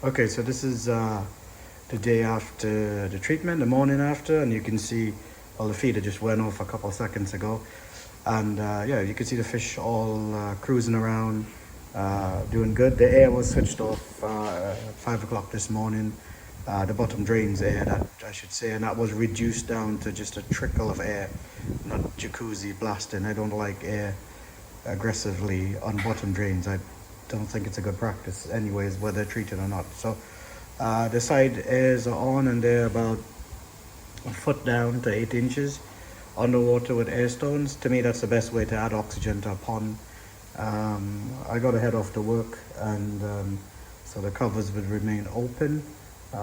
Okay, so this is the day after the treatment, the morning after, and you can see all the feeder just went off a couple of seconds ago. And yeah, you can see the fish all cruising around, doing good. The air was switched off 5 o'clock this morning. The bottom drains air, that I should say, and that was reduced down to just a trickle of air, not jacuzzi blasting. I don't like air aggressively on bottom drains. I don't think it's a good practice anyways, whether treated or not. So the side airs are on and they're about a foot down to 8 inches underwater with air stones. To me, that's the best way to add oxygen to a pond. I got to head off to work, and so the covers would remain open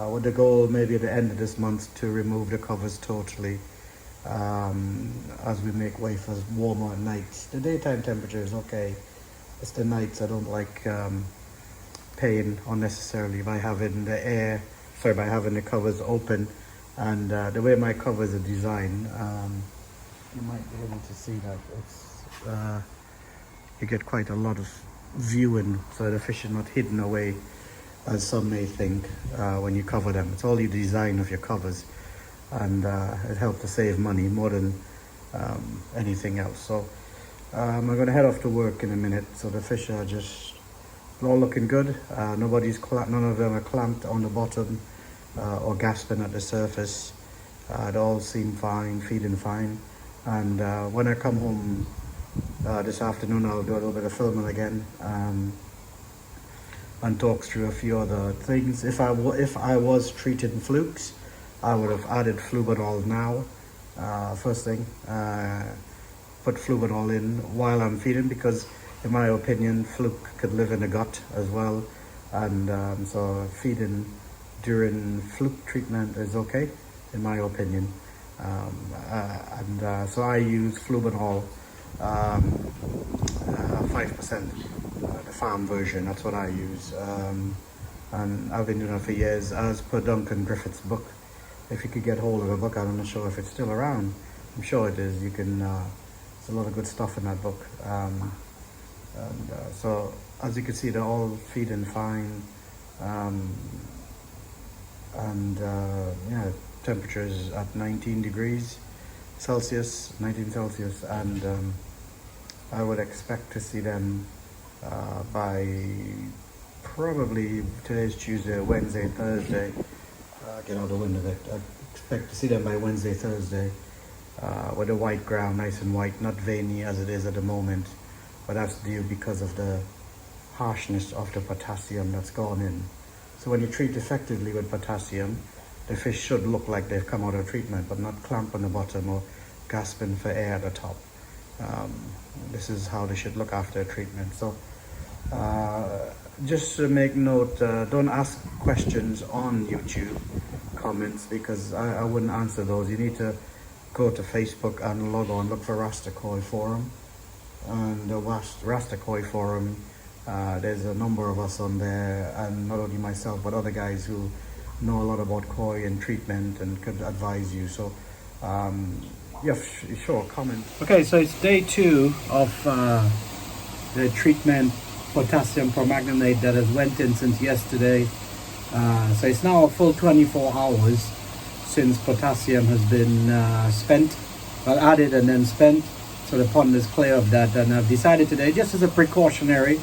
with the goal maybe at the end of this month to remove the covers totally, as we make way for warmer nights. The daytime temperature is okay. It's the nights I don't like paying unnecessarily by having by having the covers open. And the way my covers are designed, you might be able to see that it's you get quite a lot of viewing, so the fish are not hidden away as some may think when you cover them. It's all the design of your covers, and it helps to save money more than anything else. So I'm going to head off to work in a minute. So the fish are just all looking good. None of them are clamped on the bottom or gasping at the surface. They all seem fine, feeding fine. And when I come home this afternoon, I'll do a little bit of filming again and talk through a few other things. If I was treating flukes, I would have added flubanol now. First thing, put flubanol in while I'm feeding, because in my opinion, fluke could live in the gut as well. And so feeding during fluke treatment is okay, in my opinion. So I use flubanol 5%, the farm version. That's what I use, and I've been doing it for years, as per Duncan Griffith's book. If you could get hold of the book, I'm not sure if it's still around. I'm sure it is. You can. There's a lot of good stuff in that book. So as you can see, they're all feeding fine, yeah, temperature is at 19 degrees Celsius, 19 Celsius, and I would expect to see them by probably, today's Tuesday, Wednesday, Thursday. Get out the window there. I expect to see them by Wednesday, Thursday, with the white ground, nice and white, not veiny as it is at the moment, but that's due because of the harshness of the potassium that's gone in. So when you treat effectively with potassium, the fish should look like they've come out of treatment, but not clamp on the bottom or gasping for air at the top. This is how they should look after a treatment. So just to make note, don't ask questions on YouTube comments, because I wouldn't answer those. You need to go to Facebook and log on, look for Rastakoi Forum. And the Rastakoi Forum, there's a number of us on there, and not only myself, but other guys who know a lot about koi and treatment and could advise you. So yeah, sure, comment. Okay, so it's day 2 of the treatment, potassium permanganate, that has went in since yesterday. So it's now a full 24 hours since potassium has been added and then spent. So the pond is clear of that, and I've decided today, just as a precautionary,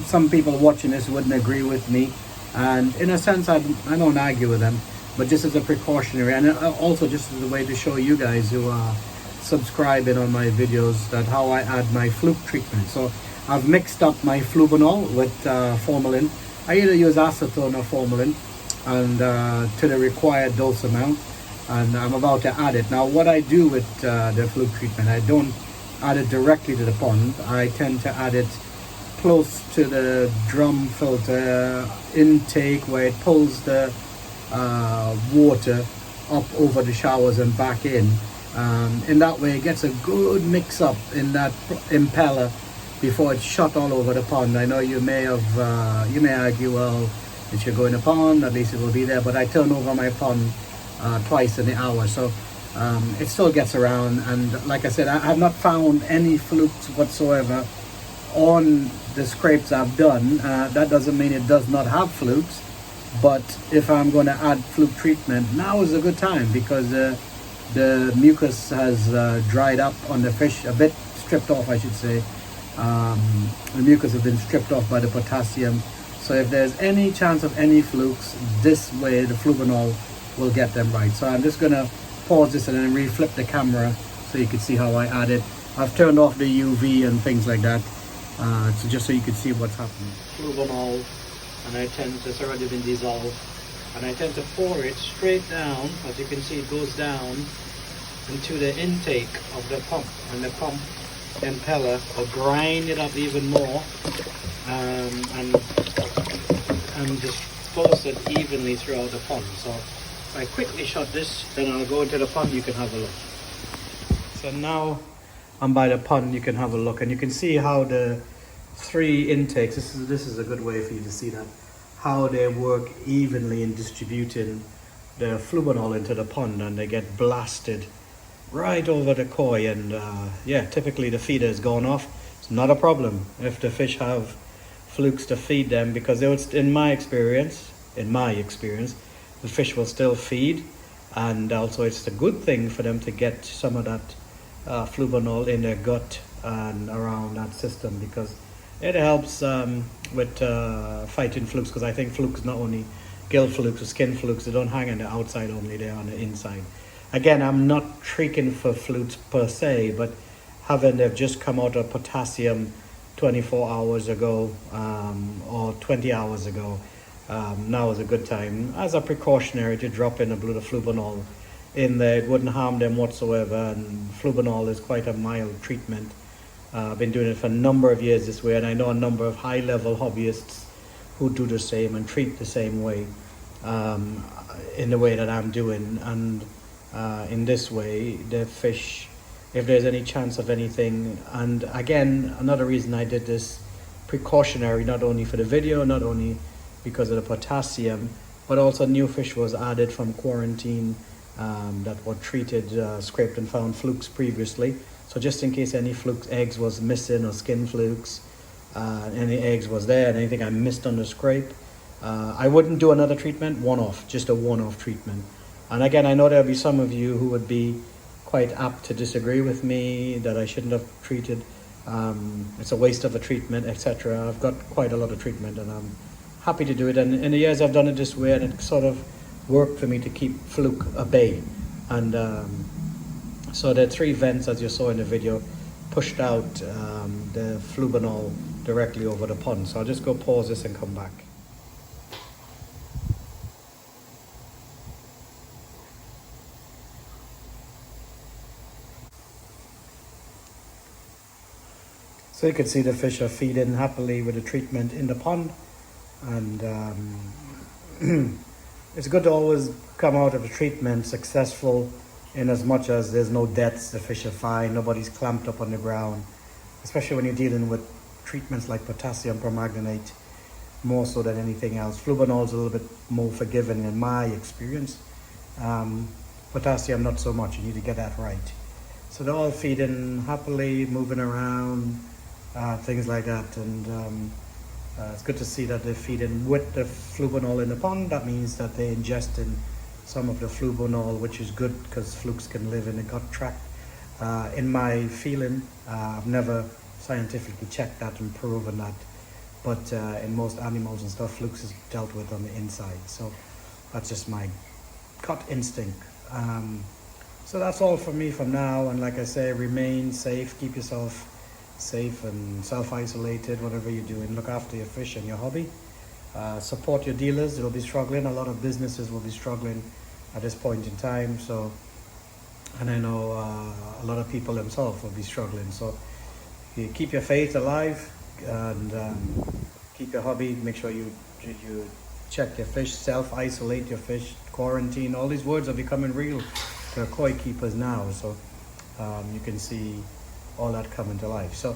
some people watching this wouldn't agree with me, and in a sense I don't argue with them, but just as a precautionary, and also just as a way to show you guys who are subscribing on my videos that how I add my fluke treatment. So I've mixed up my flubanol with formalin. I either use acetone or formalin, and to the required dose amount, and I'm about to add it. Now what I do with the fluke treatment, I don't add it directly to the pond. I tend to add it close to the drum filter intake, where it pulls the water up over the showers and back in. In that way it gets a good mix up in that impeller before it's shot all over the pond. I know you may argue, well, if you're going to pond, at least it will be there, but I turn over my pond twice in the hour, so it still gets around. And like I said, I have not found any flukes whatsoever on the scrapes I've done. That doesn't mean it does not have flukes. But if I'm going to add fluke treatment, now is a good time because the mucus has dried up on the fish, a bit stripped off, I should say. The mucus has been stripped off by the potassium. So if there's any chance of any flukes, this way the flubanol will get them right. So I'm just going to pause this and then reflip the camera so you can see how I add it. I've turned off the UV and things like that, so just so you can see what's happening. Flubanol, and it's already been dissolved, and I tend to pour it straight down. As you can see, it goes down into the intake of the pump, and the pump impeller will grind it up even more, and just force it evenly throughout the pond. So if I quickly shut this, then I'll go into the pond. You can have a look. So now I'm by the pond. You can have a look, and you can see how the three intakes. This is a good way for you to see that, how they work evenly in distributing the flubanol into the pond, and they get blasted right over the koi. And yeah, typically the feeder is gone off. It's not a problem if the fish have flukes to feed them, because they would, in my experience, the fish will still feed, and also it's a good thing for them to get some of that flubanol in their gut and around that system, because it helps with fighting flukes, because I think flukes, not only gill flukes or skin flukes, they don't hang on the outside only, they're on the inside. Again, I'm not treating for flukes per se, but they've just come out of potassium 24 hours ago or 20 hours ago, now is a good time as a precautionary to drop in a bit of flubanol in there. It wouldn't harm them whatsoever, and flubanol is quite a mild treatment. I've been doing it for a number of years this way, and I know a number of high-level hobbyists who do the same and treat the same way, in the way that I'm doing. And in this way, the fish, if there's any chance of anything, and again, another reason I did this precautionary, not only for the video, not only because of the potassium, but also new fish was added from quarantine that were treated, scraped and found flukes previously. So just in case any flukes, eggs was missing, or skin flukes, any eggs was there, and anything I missed on the scrape, I wouldn't do another treatment, just a one-off treatment. And again, I know there'll be some of you who would be quite apt to disagree with me that I shouldn't have treated. It's a waste of a treatment, etc. I've got quite a lot of treatment, and I'm happy to do it. And in the years I've done it this way, and it sort of worked for me to keep fluke at bay. And so the three vents, as you saw in the video, pushed out the flubanol directly over the pond. So I'll just go pause this and come back. So you can see the fish are feeding happily with the treatment in the pond, and it's good to always come out of a treatment successful, in as much as there's no deaths, the fish are fine, nobody's clamped up on the ground, especially when you're dealing with treatments like potassium permanganate, more so than anything else. Flubanol is a little bit more forgiving in my experience. Potassium, not so much. You need to get that right. So they're all feeding happily, moving around, things like that, and it's good to see that they're feeding with the flubanol in the pond. That means that they're ingesting some of the flubanol, which is good, because flukes can live in the gut tract. In my feeling, I've never scientifically checked that and proven that, but in most animals and stuff, flukes is dealt with on the inside. So that's just my gut instinct. So that's all from me for now, and like I say, remain safe, keep yourself safe and self-isolated, whatever you're doing. Look after your fish and your hobby. Support your dealers. They'll be struggling. A lot of businesses will be struggling at this point in time. So, and I know a lot of people themselves will be struggling. So you keep your faith alive, and keep your hobby. Make sure you check your fish, self-isolate your fish, quarantine. All these words are becoming real to koi keepers now. So you can see all that coming to life. So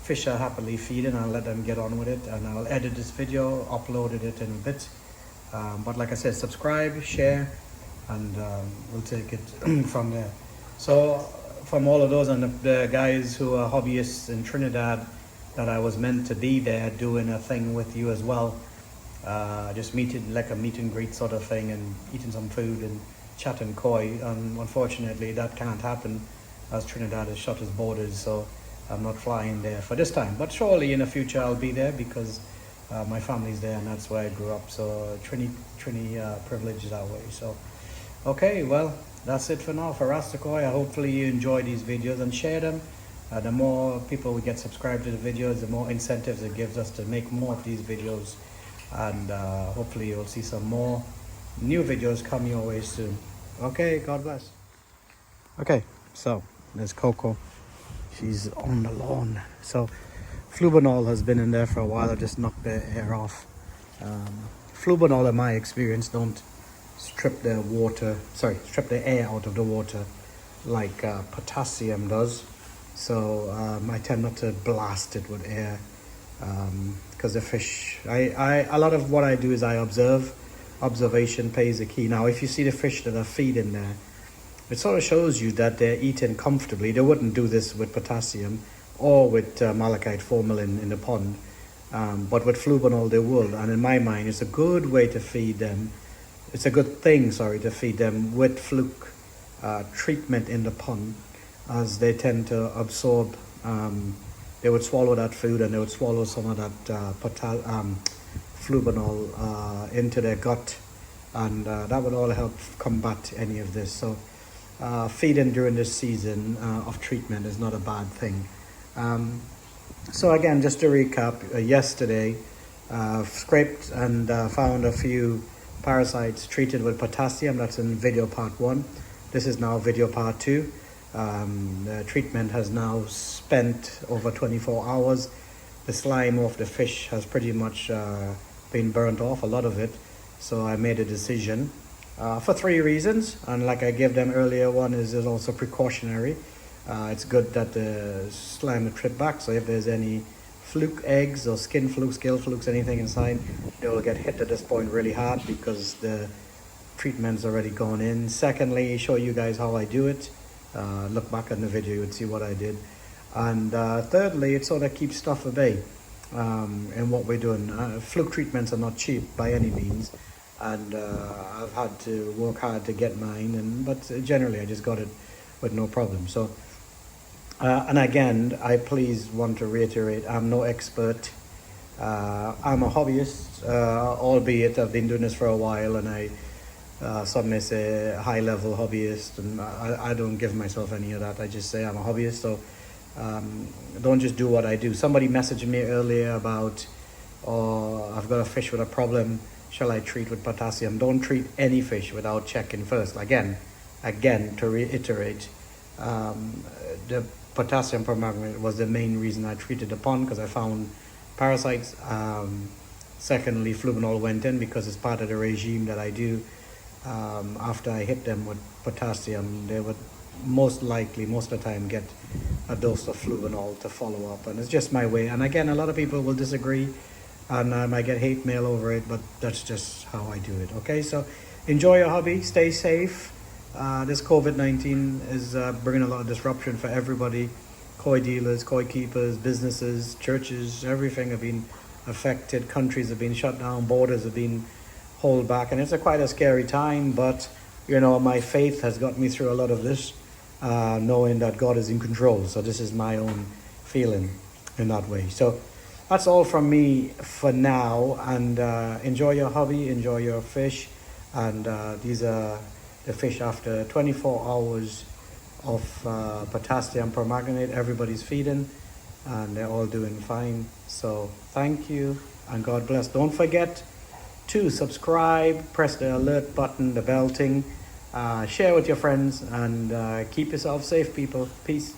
fish are happily feeding. I'll let them get on with it, and I'll edit this video, uploaded it in a bit. But like I said, subscribe, share, and we'll take it from there. So from all of those, and the guys who are hobbyists in Trinidad, that I was meant to be there doing a thing with you as well. just like a meet and greet sort of thing, and eating some food and chatting koi. Unfortunately, that can't happen as Trinidad has shut its borders, so I'm not flying there for this time. But surely in the future I'll be there, because my family's there and that's where I grew up. So Trini privileged that way. So okay, well, that's it for now for Rastakoi. Hopefully you enjoy these videos and share them. The more people we get subscribed to the videos, the more incentives it gives us to make more of these videos. And hopefully you'll see some more new videos come your way soon. Okay, God bless. Okay, so there's Coco. She's on the lawn. So flubanol has been in there for a while. I just knocked the air off. Flubanol, in my experience, don't strip the air out of the water like potassium does. So I tend not to blast it with air, because the fish, a lot of what I do is I observe. Observation plays a key. Now if you see the fish that are feeding there, it sort of shows you that they're eating comfortably. They wouldn't do this with potassium or with malachite formalin in the pond, but with flubanol they will. And in my mind, it's a good way to feed them. It's a good thing, to feed them with fluke treatment in the pond, as they tend to absorb. They would swallow that food, and they would swallow some of that flubanol into their gut, and that would all help combat any of this. So feeding during this season of treatment is not a bad thing. So again, just to recap, yesterday scraped and found a few parasites treated with potassium. That's in video part 1. This is now video part 2. The treatment has now spent over 24 hours. The slime off the fish has pretty much been burnt off, a lot of it. So I made a decision for 3 reasons, and like I gave them earlier, one is also precautionary. It's good that the slime will trip back, so if there's any fluke eggs or skin flukes, gill flukes, anything inside, they will get hit at this point really hard because the treatment's already gone in. Secondly, show you guys how I do it. Look back on the video, you would see what I did. And thirdly, it sort of keeps stuff at bay in what we're doing. Fluke treatments are not cheap by any means, and I've had to work hard to get mine, but generally I just got it with no problem. So and again, I please want to reiterate, I'm no expert. I'm a hobbyist, albeit I've been doing this for a while, and some may say high-level hobbyist, and I don't give myself any of that. I just say I'm a hobbyist. So don't just do what I do. Somebody messaged me earlier about, I've got a fish with a problem, shall I treat with potassium? Don't treat any fish without checking first. Again, to reiterate, the potassium permanganate was the main reason I treated the pond, because I found parasites. Secondly, flubanol went in because it's part of the regime that I do. After I hit them with potassium, they would most likely, most of the time, get a dose of flubanol to follow up, and it's just my way. And again, a lot of people will disagree, and I might get hate mail over it, but that's just how I do it. Okay, so enjoy your hobby, stay safe. This COVID-19 is bringing a lot of disruption for everybody. Koi dealers, koi keepers, businesses, churches, everything have been affected. Countries have been shut down, borders have been held back, and it's quite a scary time. But you know, my faith has got me through a lot of this, knowing that God is in control. So this is my own feeling in that way. So that's all from me for now, and enjoy your hobby, enjoy your fish. And these are the fish after 24 hours of potassium permanganate. Everybody's feeding, and they're all doing fine. So thank you, and God bless. Don't forget to subscribe, press the alert button, the bell thing, share with your friends, and keep yourself safe, people. Peace.